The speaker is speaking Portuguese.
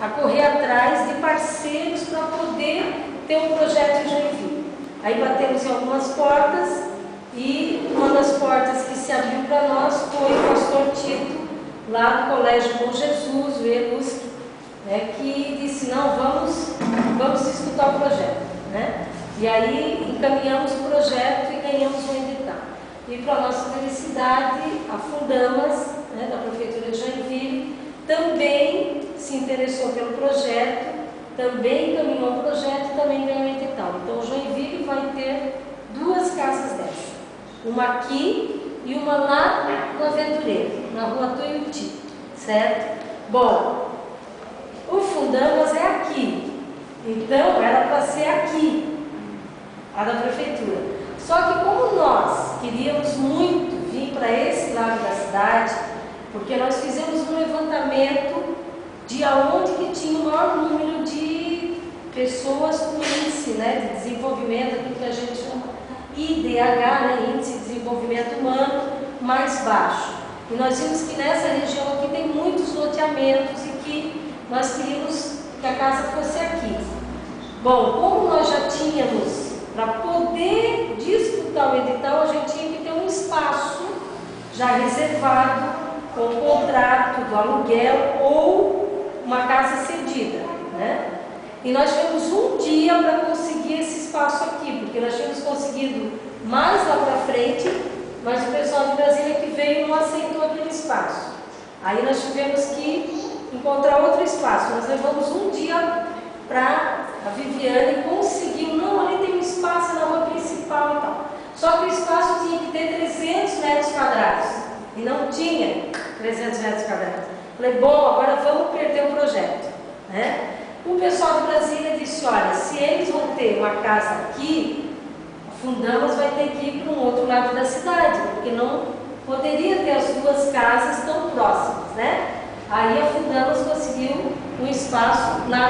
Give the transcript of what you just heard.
a correr atrás de parceiros para poder ter um projeto em Joinville. Aí batemos em algumas portas e uma das portas que se abriu para nós foi o pastor Tito, lá do Colégio Bom Jesus, o ELUSC, né, que disse, não, vamos escutar o projeto. Né? E aí encaminhamos o projeto e ganhamos um edital. E para nossa felicidade, a Fundamas, né, da Prefeitura de Joinville, também se interessou pelo projeto, também encaminhou o projeto e também ganhou o edital. Então Joinville vai ter 2 casas dessas, uma aqui e uma lá no Aventureiro, na rua Tuiuti, certo? Bom, o Fundamas é aqui, então era para ser aqui, a da Prefeitura. Só que como nós queríamos muito vir para esse lado da cidade, porque nós fizemos um levantamento de aonde que tinha o maior número de pessoas com índice, né, de desenvolvimento, aquilo que a gente chama IDH, né, Índice de Desenvolvimento Humano, mais baixo. E nós vimos que nessa região aqui tem muitos loteamentos e que nós queríamos que a casa fosse aqui. Bom, como nós já tínhamos, para poder disputar o edital, a gente tinha que ter um espaço já reservado, com contrato do aluguel ou uma casa cedida, né? E nós tivemos um dia para conseguir esse espaço aqui, porque nós tínhamos conseguido mais lá para frente, mas o pessoal de Brasília que veio não aceitou aquele espaço. Aí nós tivemos que encontrar outro espaço. Nós levamos um dia para a Viviane conseguiu, não, ali tem um espaço na rua principal e tal. Só que o espaço tinha que ter 300 metros quadrados. E não tinha 300 metros quadrados. Falei, bom, agora vamos perder o projeto. Né? O pessoal de Brasília disse, olha, se eles vão ter uma casa aqui, a Fundamas vai ter que ir para um outro lado da cidade, porque não poderia ter as 2 casas tão próximas. Né? Aí a Fundamas conseguiu um espaço na